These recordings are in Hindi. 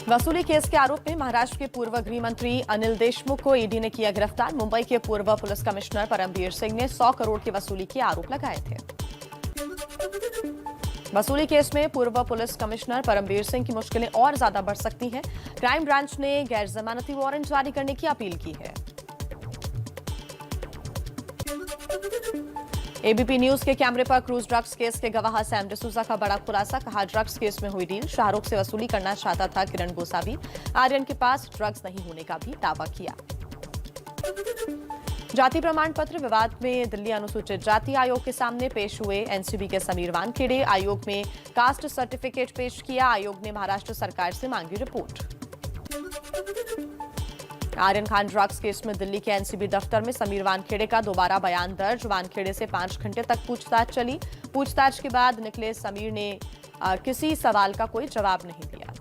वसूली केस के आरोप में महाराष्ट्र के पूर्व गृह मंत्री अनिल देशमुख को ईडी ने किया गिरफ्तार। मुंबई के पूर्व पुलिस कमिश्नर परमबीर सिंह ने 100 करोड़ की वसूली के आरोप लगाए थे। वसूली केस में पूर्व पुलिस कमिश्नर परमबीर सिंह की मुश्किलें और ज्यादा बढ़ सकती हैं। क्राइम ब्रांच ने गैर जमानती वारंट जारी करने की अपील की है। एबीपी न्यूज के कैमरे पर क्रूज ड्रग्स केस के गवाह सैम डिसूजा का बड़ा खुलासा। कहा, ड्रग्स केस में हुई डील शाहरुख से वसूली करना चाहता था किरण गोसावी। आर्यन के पास ड्रग्स नहीं होने का भी दावा किया। जाति प्रमाण पत्र विवाद में दिल्ली अनुसूचित जाति आयोग के सामने पेश हुए एनसीबी के समीर वानखेड़े। आयोग में कास्ट सर्टिफिकेट पेश किया। आयोग ने महाराष्ट्र सरकार से मांगी report. Aryan Khan drugs case में दिल्ली के एनसीबी दफ्तर में समीर वानखेड़े का दोबारा बयान दर्ज। वानखेड़े से 5 घंटे तक पूछताछ चली। पूछताछ के बाद निकले समीर ने किसी सवाल का कोई जवाब नहीं दिया।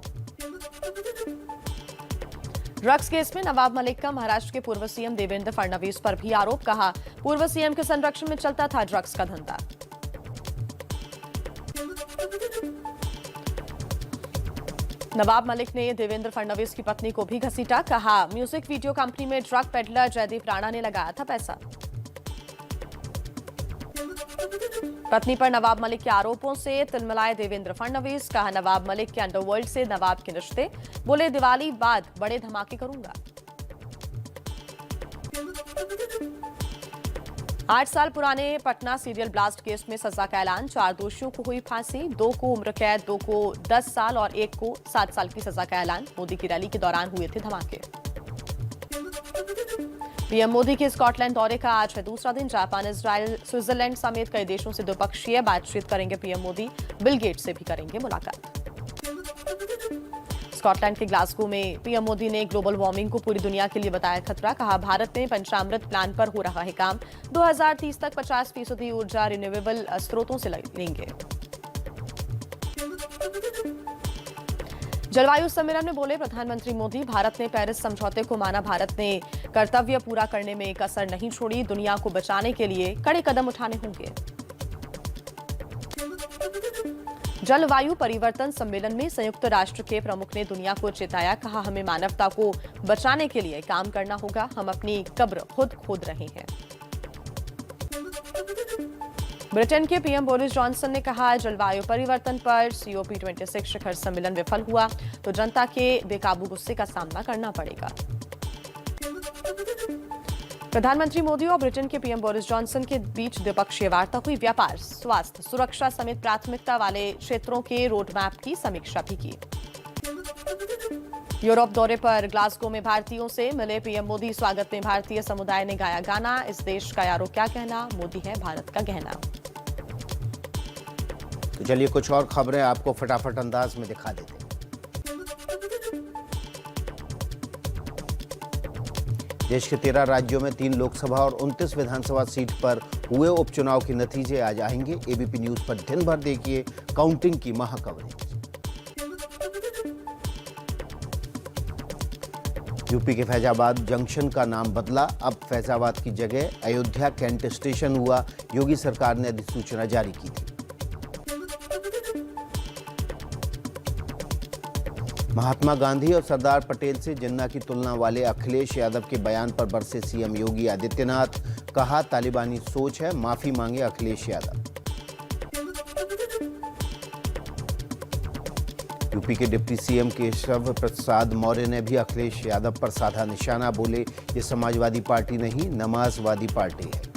ड्रग्स केस में नवाब मलिक का महाराष्ट्र के पूर्व सीएम देवेंद्र फडणवीस पर भी आरोप। कहा, पूर्व सीएम के संरक्षण में चलता था ड्रग्स का धंधा। नवाब मलिक ने देवेंद्र फडणवीस की पत्नी को भी घसीटा। कहा, म्यूजिक वीडियो कंपनी में ड्रग पेडलर जयदीप राणा ने लगाया था पैसा। पत्नी पर नवाब मलिक के आरोपों से तिलमिलाए देवेंद्र फडणवीस। कहा, नवाब मलिक के अंडरवर्ल्ड से नवाब के रिश्ते। बोले, दिवाली बाद बड़े धमाके करूंगा। 8 साल पुराने पटना सीरियल ब्लास्ट केस में सजा का ऐलान। 4 दोषियों को हुई फांसी, 2 को उम्र कैद, 2 को 10 साल और 1 को 7 साल की सजा का ऐलान। मोदी की रैली के दौरान हुए थे धमाके। पीएम मोदी के स्कॉटलैंड दौरे का आज है दूसरा दिन। जापान, इजरायल, स्विट्जरलैंड समेत कई देशों से द्विपक्षीय बातचीत करेंगे पीएम मोदी। बिल गेट्स से भी करेंगे मुलाकात। स्कॉटलैंड के ग्लासगो में पीएम मोदी ने ग्लोबल वार्मिंग को पूरी दुनिया के लिए बताया खतरा। कहा, भारत में पंचामृत प्लान पर हो रहा है काम। 2030 तक 50% ऊर्जा रिन्यूएबल स्रोतों से लेंगे। जलवायु सम्मेलन में बोले प्रधानमंत्री मोदी, भारत ने पेरिस समझौते को माना। भारत ने कर्तव्य पूरा करने में कसर नहीं छोड़ी। दुनिया को बचाने के लिए कड़े कदम उठाने होंगे। जलवायु परिवर्तन सम्मेलन में संयुक्त राष्ट्र के प्रमुख ने दुनिया को चेताया। कहा, हमें मानवता को बचाने के लिए काम करना होगा। हम अपनी कब्र खुद खोद रहे हैं। ब्रिटेन के पीएम बोरिस जॉनसन ने कहा, जलवायु परिवर्तन पर COP26 शिखर सम्मेलन विफल हुआ तो जनता के बेकाबू गुस्से का सामना करना पड़ेगा। प्रधानमंत्री मोदी और ब्रिटेन के पीएम बोरिस जॉनसन के बीच द्विपक्षीय वार्ता हुई। व्यापार, स्वास्थ्य, सुरक्षा समेत प्राथमिकता वाले क्षेत्रों के रोडमैप की समीक्षा भी की। यूरोप दौरे पर ग्लासगो में भारतीयों से मिले पीएम मोदी। स्वागत में भारतीय समुदाय ने गाया गाना। इस देश का यारो क्या कहना, मोदी है भारत का गहना। तो चलिए कुछ और खबरें आपको फटाफट अंदाज में दिखा देते हैं। देश के 13 राज्यों में 3 लोकसभा और 29 विधानसभा सीट पर हुए उपचुनाव के नतीजे आज आएंगे। एबीपी न्यूज पर दिन भर देखिए काउंटिंग की महाकवरेज। यूपी के फैजाबाद जंक्शन का नाम बदला। अब फैजाबाद की जगह अयोध्या कैंट स्टेशन हुआ। योगी सरकार ने अधिसूचना जारी की थी। महात्मा गांधी और सरदार पटेल से जिन्ना की तुलना वाले अखिलेश यादव के बयान पर बरसे सीएम योगी आदित्यनाथ। कहा, तालिबानी सोच है, माफी मांगे अखिलेश यादव। यूपी के डिप्टी सीएम केशव प्रसाद मौर्य ने भी अखिलेश यादव पर साधा निशाना। बोले, ये समाजवादी पार्टी नहीं, नमाजवादी पार्टी है।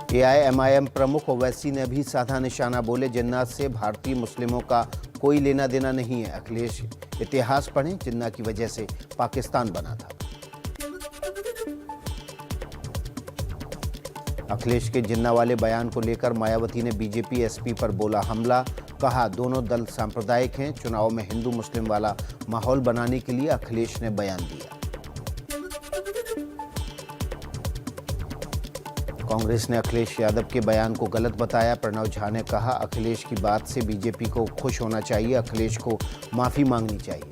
AIMIM प्रमुख ओवैसी ने भी साधा निशाना। बोले, जिन्ना से भारतीय मुस्लिमों का कोई लेना देना नहीं है। अखिलेश, इतिहास पढ़ें, जिन्ना की वजह से पाकिस्तान बना था। अखिलेश के जिन्ना वाले बयान को लेकर मायावती ने बीजेपी एसपी पर बोला हमला। कहा, दोनों दल सांप्रदायिक हैं। चुनाव में हिंदू मुस्लिम वाला माहौल बनाने के लिए अखिलेश ने बयान दिया। कांग्रेस ने अखिलेश यादव के बयान को गलत बताया। प्रणव झा ने कहा, अखिलेश की बात से बीजेपी को खुश होना चाहिए। अखिलेश को माफी मांगनी चाहिए।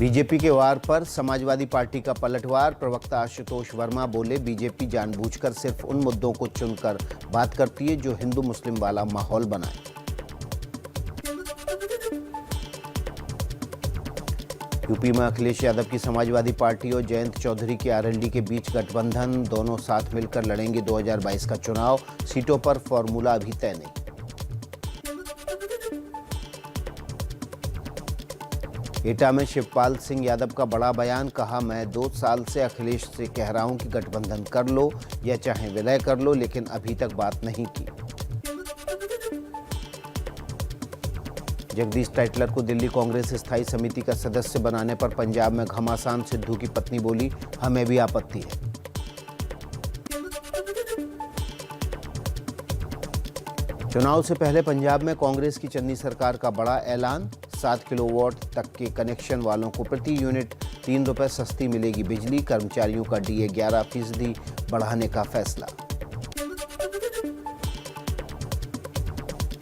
बीजेपी के वार पर समाजवादी पार्टी का पलटवार। प्रवक्ता आशुतोष वर्मा बोले, बीजेपी जानबूझकर सिर्फ उन मुद्दों को चुनकर बात करती है जो हिंदू मुस्लिम वाला माहौल बनाए। यूपी में अखिलेश यादव की समाजवादी पार्टी और जयंत चौधरी के आरएलडी के बीच गठबंधन, दोनों साथ मिलकर लड़ेंगे 2022 का चुनाव। सीटों पर फॉर्मूला अभी तय नहीं। एटा में शिवपाल सिंह यादव का बड़ा बयान, कहा, मैं 2 साल से अखिलेश से कह रहा हूं कि गठबंधन कर लो या चाहे विलय कर लो, लेकिन अभी तक बात नहीं की। जगदीश टाइटलर को दिल्ली कांग्रेस स्थायी समिति का सदस्य बनाने पर पंजाब में घमासान। सिद्धू की पत्नी बोली, हमें भी आपत्ति है। चुनाव से पहले पंजाब में कांग्रेस की चन्नी सरकार का बड़ा ऐलान, 7 किलोवाट तक के कनेक्शन वालों को प्रति यूनिट 3 रुपए सस्ती मिलेगी बिजली। कर्मचारियों का डीए 11% बढ़ाने का फैसला।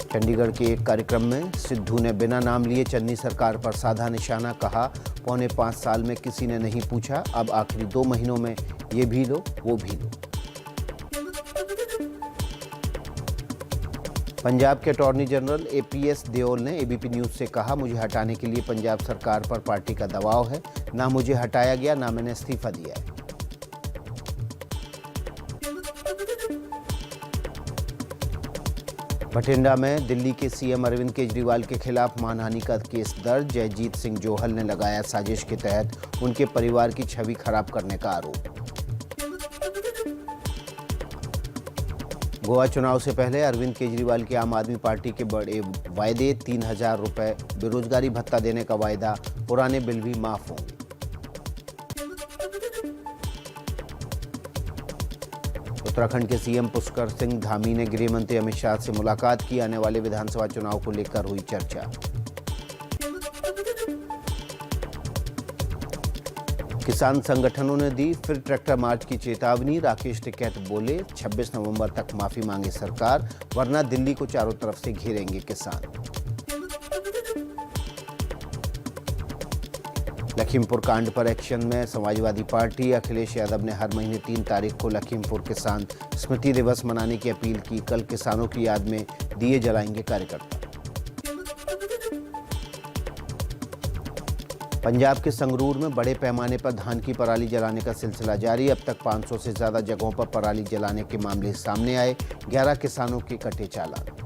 चंडीगढ़ के एक कार्यक्रम में सिद्धू ने बिना नाम लिए चन्नी सरकार पर साधा निशाना, कहा, 4.25 साल में किसी ने नहीं पूछा, अब आखिरी 2 महीनों में ये भी लो वो भी लो। पंजाब के अटॉर्नी जनरल एपीएस देओल ने एबीपी न्यूज से कहा, मुझे हटाने के लिए पंजाब सरकार पर पार्टी का दबाव है। ना मुझे हटाया गया, ना मैंने इस्तीफा दिया है। बठिंडा में दिल्ली के सीएम अरविंद केजरीवाल के खिलाफ मानहानि का केस दर्ज। जयजीत सिंह जोहल ने लगाया साजिश के तहत उनके परिवार की छवि खराब करने का आरोप। गोवा चुनाव से पहले अरविंद केजरीवाल की आम आदमी पार्टी के बड़े वायदे, 3000 रुपए बेरोजगारी भत्ता देने का वायदा, पुराने बिल भी माफ होंगे। उत्तराखंड के सीएम पुष्कर सिंह धामी ने गृह मंत्री अमित शाह से मुलाकात की। आने वाले विधानसभा चुनाव को लेकर हुई चर्चा। किसान संगठनों ने दी फिर ट्रैक्टर मार्च की चेतावनी। राकेश टिकैत बोले, 26 नवंबर तक माफी मांगे सरकार, वरना दिल्ली को चारों तरफ से घेरेंगे किसान। लखीमपुर कांड पर एक्शन में समाजवादी पार्टी। अखिलेश यादव ने हर महीने 3 तारीख को लखीमपुर किसान स्मृति दिवस मनाने की अपील की। कल किसानों की याद में दिए जलाएंगे कार्यकर्ता। पंजाब के संगरूर में बड़े पैमाने पर धान की पराली जलाने का सिलसिला जारी। अब तक 500 से ज्यादा जगहों पर पराली जलाने के मामले सामने आए। 11 किसानों के कटे चालान।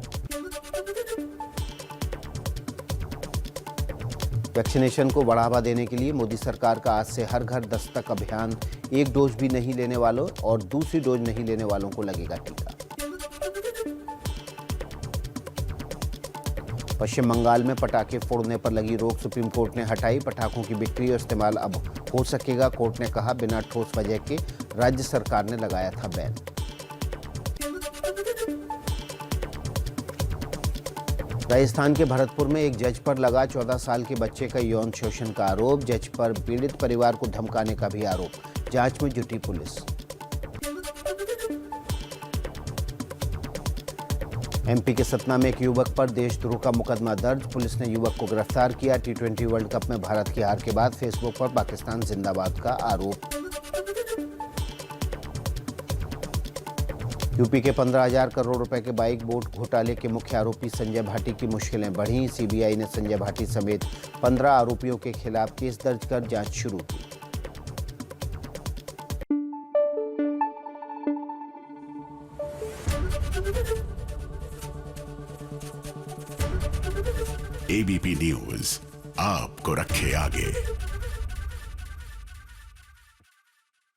वैक्सीनेशन को बढ़ावा देने के लिए मोदी सरकार का आज से हर घर दस्तक अभियान। 1 डोज भी नहीं लेने वालों और दूसरी डोज नहीं लेने वालों को लगेगा टीका। पश्चिम बंगाल में पटाखे फोड़ने पर लगी रोक सुप्रीम कोर्ट ने हटाई। पटाखों की बिक्री और इस्तेमाल अब हो सकेगा। कोर्ट ने कहा, बिना ठोस वजह के राज्य सरकार ने लगाया था बैन। राजस्थान के भरतपुर में एक जज पर लगा 14 साल के बच्चे का यौन शोषण का आरोप। जज पर पीड़ित परिवार को धमकाने का भी आरोप। जांच में जुटी पुलिस। एमपी के सतना में एक युवक पर देशद्रोह का मुकदमा दर्ज। पुलिस ने युवक को गिरफ्तार किया। T20 वर्ल्ड कप में भारत की हार के बाद फेसबुक पर पाकिस्तान जिंदाबाद का आरोप। यूपी के 15,000 करोड़ रुपए के बाइक बोट घोटाले के मुख्य आरोपी संजय भाटी की मुश्किलें बढ़ी। सीबीआई ने संजय भाटी समेत 15 आरोपियों के खिलाफ केस दर्ज कर जांच शुरू की। एबीपी न्यूज आपको रखे आगे।